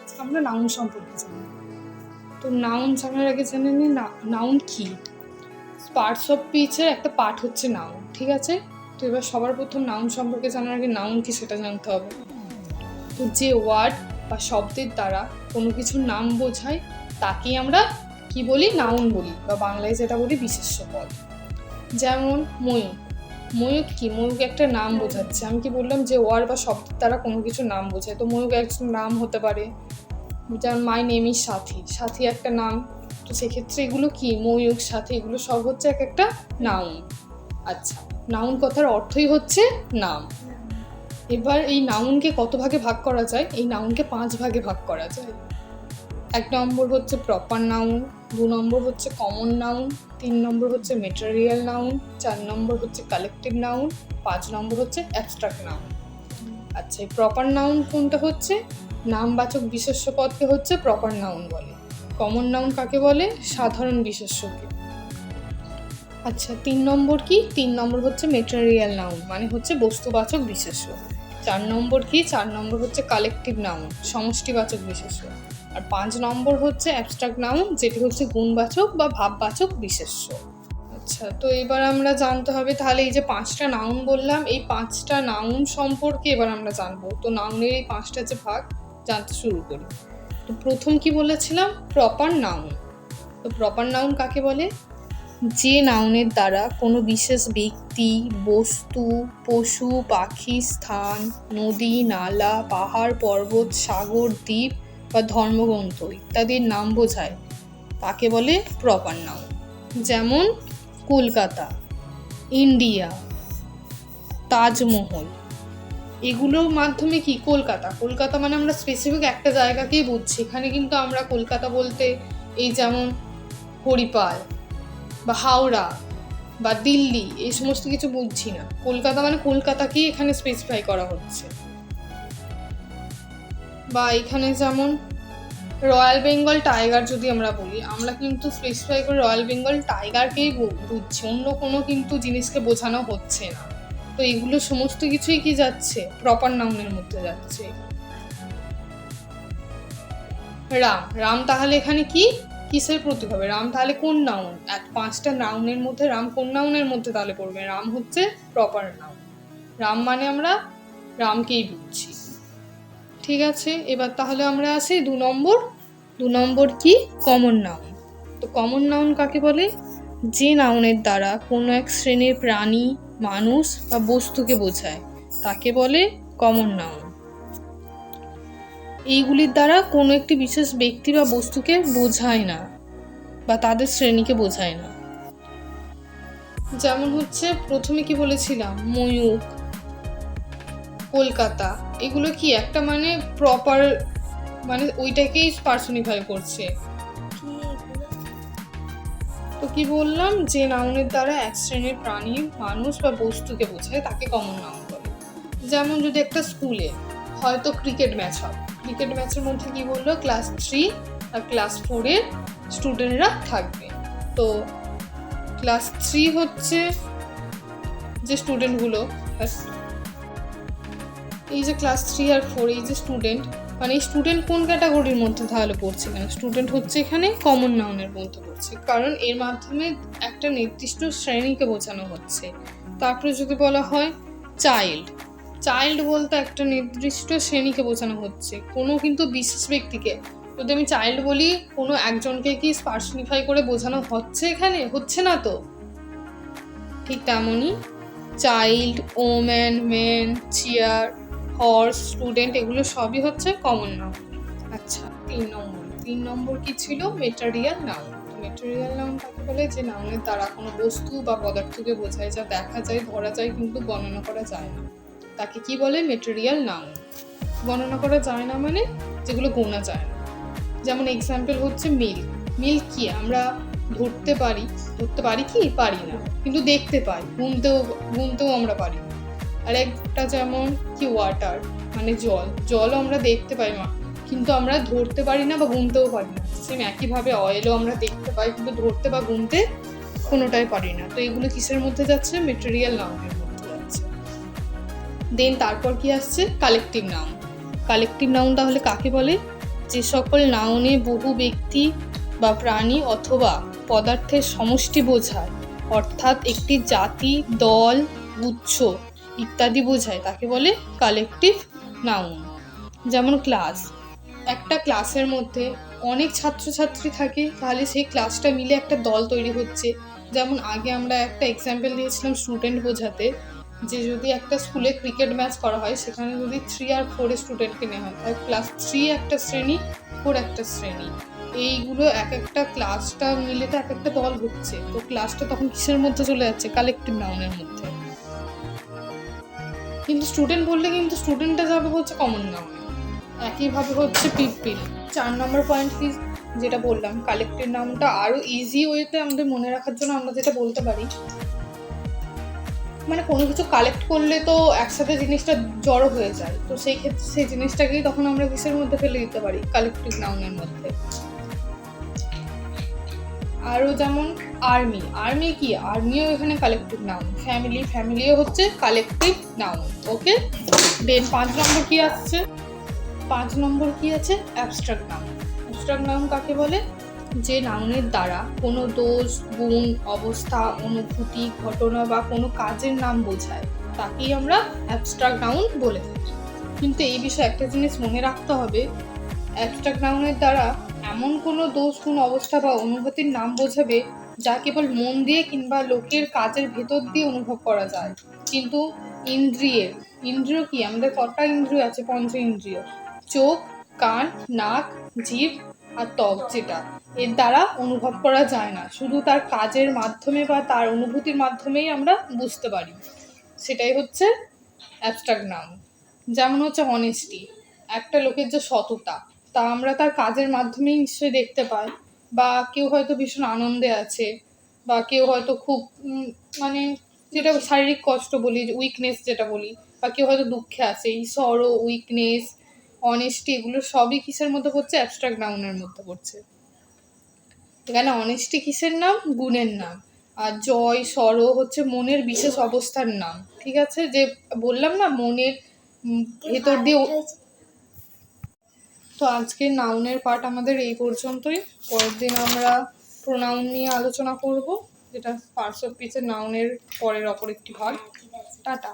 আজকে আমরা নাউন সম্পর্কে জানব। তো নাউন জানার আগে জেনে নিই নাউন কি। পার্টস অফ স্পিচের একটা পার্ট হচ্ছে নাউন, ঠিক আছে? তো এবার সবার প্রথম নাউন সম্পর্কে জানার আগে নাউন কি সেটা জানতে হবে। তো যে ওয়ার্ড বা শব্দের দ্বারা কোনো কিছুর নাম বোঝায় তাকেই আমরা কি বলি, নাউন বলি, বা বাংলায় যেটা বলি বিশেষ্য পদ। যেমন ময়ূক। ময়ূক কি? ময়ূক একটা নাম বোঝাচ্ছে। আমি কি বললাম, যে ওয়ার্ড বা শব্দের দ্বারা কোনো কিছুর নাম বোঝায়। তো ময়ূক একজন নাম হতে পারে। যেমন মাই নেম ইজ সাথী, সাথী একটা নাম। তো সেক্ষেত্রে এগুলো কি, ময়ূক, সাথী, এগুলো সব হচ্ছে এক একটা নাউন। আচ্ছা, নাউন কথার অর্থই হচ্ছে নাম। এবার এই নাউনকে কত ভাগে ভাগ করা যায়? এই নাউনকে 5 ভাগে ভাগ করা যায়। 1 নম্বর হচ্ছে প্রপার নাউন, 2 নম্বর হচ্ছে কমন নাউন, 3 নম্বর হচ্ছে ম্যাটেরিয়াল নাউন, 4 নম্বর হচ্ছে কালেকটিভ নাউন, 5 নম্বর হচ্ছে অ্যাবস্ট্রাক্ট নাউন। আচ্ছা, এই প্রপার নাউন কোনটা হচ্ছে? নামবাচক বিশেষ্য পদকে হচ্ছে প্রপার নাউন বলে। কমন নাউন কাকে বলে? সাধারণ বিশেষ্যকে। আচ্ছা, 3 নম্বর কি? 3 নম্বর হচ্ছে ম্যাটেরিয়াল নাউন, মানে হচ্ছে বস্তুবাচক বিশেষ্য। 4 নম্বর কি? 4 নম্বর হচ্ছে কালেকটিভ নাউন, সমষ্টিবাচক বিশেষ্য। আর 5 নম্বর হচ্ছে অ্যাবস্ট্রাক্ট নাউন, যেটি হচ্ছে গুণবাচক বা ভাববাচক বিশেষ্য। আচ্ছা, তো এবার আমরা জানতে হবে তাহলে এই যে 5টা নাউন বললাম, এই 5টা নাউন সম্পর্কে এবার আমরা জানবো। তো নাউনের এই 5টা যে ভাগ জানতে শুরু করি। তো প্রথম কি বলেছিলাম? Proper noun. তো প্রপার নাউন কাকে বলে? যে নাউনের দ্বারা কোনো বিশেষ ব্যক্তি, বস্তু, পশু, পাখি, স্থান, নদী, নালা, পাহাড়, পর্বত, সাগর, দ্বীপ বা ধর্মগ্রন্থ ইত্যাদির নাম বোঝায় তাকে বলে প্রপার নাউন। যেমন কলকাতা, ইন্ডিয়া, তাজমহল, এগুলোর মাধ্যমে কি, কলকাতা মানে আমরা স্পেসিফিক একটা জায়গাকেই বুঝছি। এখানে কিন্তু আমরা কলকাতা বলতে এই যেমন হরিপাল বা হাওড়া বা দিল্লি এই সমস্ত কিছু বুঝছি না। কলকাতা মানে কলকাতাকেই এখানে স্পেসিফাই করা হচ্ছে। বা এখানে যেমন রয়্যাল বেঙ্গল টাইগার যদি আমরা বলি, আমরা কিন্তু স্পেসিফাই করে রয়্যাল বেঙ্গল টাইগারকেই বুঝছি, অন্য কোনো কিন্তু জিনিসকে বোঝানো হচ্ছে না। তো এগুলো সমস্ত কিছুই কি যাচ্ছে, প্রপার নাউনের মধ্যে যাচ্ছে। রাম তাহলে এখানে কি, কিসের প্রতীক হবে? রাম তাহলে কোন নাউন? 5টা নাউনের মধ্যে রাম কোন নাউনের মধ্যে তাহলে পড়বে? রাম হচ্ছে প্রপার নাউন। রাম মানে আমরা রামকেই বুঝছি। ঠিক আছে, এবার তাহলে আমরা আসি 2 নম্বর কি, কমন নাউন। তো কমন নাউন কাকে বলে? যে নাউনের দ্বারা কোনো এক শ্রেণীর প্রাণী, মানুষ বা বস্তুকে বোঝায় তাকে বলে কমন নাউন। এইগুলির দ্বারা কোনো একটি বিশেষ ব্যক্তি বা বস্তুকে বোঝায় না বা তাদের শ্রেণীকে বোঝায় না। যেমন হচ্ছে প্রথমে কি বলেছিলাম, ময়ূক, কলকাতা, এগুলো কি একটা মানে প্রপার, মানে ওইটাকেই পার্সনিফাই করছে। তো কি বললাম, যে নাউনের দ্বারা এক শ্রেণীর প্রাণী, মানুষ বা বস্তুকে বোঝায় তাকে কমন নাউন বলে। যেমন যদি একটা স্কুলে হয়তো ক্রিকেট ম্যাচ হয়, ক্রিকেট ম্যাচের মধ্যে কি বললো, ক্লাস 3 আর ক্লাস 4 এর স্টুডেন্টরা থাকবে। তো ক্লাস 3 হচ্ছে যে স্টুডেন্টগুলো, এই যে ক্লাস 3 আর 4 এই যে স্টুডেন্ট, মানে এই স্টুডেন্ট কোন ক্যাটাগরির মধ্যে তাহলে পড়ছে? কেন স্টুডেন্ট হচ্ছে এখানে কমন নাউনের মধ্যে পড়ছে, কারণ এর মাধ্যমে একটা নির্দিষ্ট শ্রেণীকে বোঝানো হচ্ছে। তারপরে যদি বলা হয় চাইল্ড বলতে একটা নির্দিষ্ট শ্রেণীকে বোঝানো হচ্ছে, কোনো কিন্তু বিশেষ ব্যক্তিকে। যদি আমি চাইল্ড বলি, কোনো একজনকে কি পার্সনিফাই করে বোঝানো হচ্ছে? এখানে হচ্ছে না তো। ঠিক তেমনই child, woman, men, chair, horse, student, এগুলো সবই হচ্ছে কমন নাউন। আচ্ছা, 3 নম্বর কি ছিল? Material noun. ম্যাটেরিয়াল নাউন কাকে বলে? যে নাউনের দ্বারা কোনো বস্তু বা পদার্থকে বোঝায়, যা দেখা যায়, ধরা যায়, কিন্তু বর্ণনা করা যায় না, তাকে কি বলে? Material noun. বর্ণনা করা যায় না মানে যেগুলো গোনা যায় না। যেমন এক্সাম্পল হচ্ছে মিল্ক কি আমরা ধরতে পারি কি? পারি না, কিন্তু দেখতে পাই, গুনতেও আমরা পারি। আর একটা যেমন কি ওয়াটার, মানে জলও আমরা দেখতে পাই কিন্তু আমরা ধরতে পারি না বা গুনতেও পারি না। সেম একইভাবে অয়েলও আমরা দেখতে পাই কিন্তু ধরতে বা গুনতে কোনোটাই পারি না। তো এগুলো কিসের মধ্যে যাচ্ছে? ম্যাটেরিয়াল নাউনের মধ্যে যাচ্ছে। দেন তারপর কি আসছে? Collective noun. কালেকটিভ নাউন তাহলে কাকে বলে? যে সকল নাউনে বহু ব্যক্তি বা প্রাণী অথবা পদার্থের সমষ্টি বোঝায়, অর্থাৎ একটি জাতি, দল, গুচ্ছ ইত্যাদি বোঝায়, তাকে বলে কালেকটিভ নাউন। যেমন ক্লাস, একটা ক্লাসের মধ্যে অনেক ছাত্রছাত্রী থাকে, তাহলে সেই ক্লাসটা মিলে একটা দল তৈরি হচ্ছে। যেমন আগে আমরা একটা এক্সাম্পল দিয়েছিলাম স্টুডেন্ট বোঝাতে, যে যদি একটা স্কুলে ক্রিকেট ম্যাচ করা হয়, সেখানে যদি 3 আর 4 স্টুডেন্টকে নেওয়া হয়, তাহলে ক্লাস 3 একটা শ্রেণী, 4 একটা শ্রেণী, এইগুলো এক একটা ক্লাসটা মিলে তো এক একটা দল হচ্ছে। তো ক্লাসটা তখন কিসের মধ্যে চলে যাচ্ছে? কালেকটিভ নাউনের মধ্যে। কিন্তু স্টুডেন্ট বললে কিন্তু স্টুডেন্টটা যাবে হচ্ছে কমন নাউনে। একইভাবে হচ্ছে পিপিল। 4 নম্বর পয়েন্ট কি যেটা বললাম, কালেকটিভ নাউনটা আরও ইজি ওয়েতে আমাদের মনে রাখার জন্য আমরা যেটা বলতে পারি, মানে কোনো কিছু কালেক্ট করলে তো একসাথে জিনিসটা জড়ো হয়ে যায়, তো সেই ক্ষেত্রে সেই জিনিসটাকেই তখন আমরা কিসের মধ্যে ফেলে দিতে পারি? কালেকটিভ নাউনের মধ্যে। আরও যেমন আর্মি, আর্মি কি? আর্মিও এখানে কালেকটিভ নাউন। ফ্যামিলি, ফ্যামিলিও হচ্ছে কালেকটিভ নাউন। ওকে, দেন 5 নম্বর কি আসছে? 5 নম্বর কি আছে? Abstract noun. অ্যাবস্ট্রাক্ট নাউন কাকে বলে? যে নাউনের দ্বারা কোনো দোষ, গুণ, অবস্থা, অনুভূতি, ঘটনা বা কোনো কাজের নাম বোঝায়, তাকেই আমরা অ্যাবস্ট্রাক্ট নাউন বলে থাকি। কিন্তু এই বিষয়ে একটা জিনিস মনে রাখতে হবে, অ্যাবস্ট্রাক্ট নাউনের দ্বারা এমন কোনো দোষ, গুণ, অবস্থা বা অনুভূতির নাম বোঝাবে যা কেবল মন দিয়ে কিংবা লোকের কাজের ভেতর দিয়ে অনুভব করা যায়। কিন্তু ইন্দ্রিয় কি? আমাদের কটা ইন্দ্রিয় আছে? 5 ইন্দ্রিয়। চোখ, কান, নাক, জিভ আর ত্বক, যেটা এর দ্বারা অনুভব করা যায় না, শুধু তার কাজের মাধ্যমে বা তার অনুভূতির মাধ্যমেই আমরা বুঝতে পারি, সেটাই হচ্ছে অ্যাবস্ট্রাক্ট নাউন। যেমন হচ্ছে অনেস্টি, একটা লোকের যে সততা, তা আমরা তার কাজের মাধ্যমেই নিশ্চয়ই দেখতে পাই। বা কেউ হয়তো ভীষণ আনন্দে আছে, বা কেউ হয়তো খুব মানে যেটা শারীরিক কষ্ট বলি, উইকনেস যেটা বলি, বা কেউ হয়তো দুঃখে আছে, এই সরো, উইকনেস, অনেস্টি, এগুলো সবই কিসের মধ্যে পড়ছে? অ্যাবস্ট্রাক্ট নাউনের মধ্যে পড়ছে। এখানে অনেস্টি কিসের নাম? গুণের নাম। আর জয়, সরো হচ্ছে মনের বিশেষ অবস্থার নাম। ঠিক আছে, যে বললাম না মনের ভেতর দিয়ে। তো আজকের নাউনের পার্ট আমাদের এই পর্যন্তই। পরের দিন আমরা প্রোনাউন নিয়ে আলোচনা করব, যেটা পার্টস অফ স্পিচের নাউনের পরের অপর একটি ভাগ। টাটা।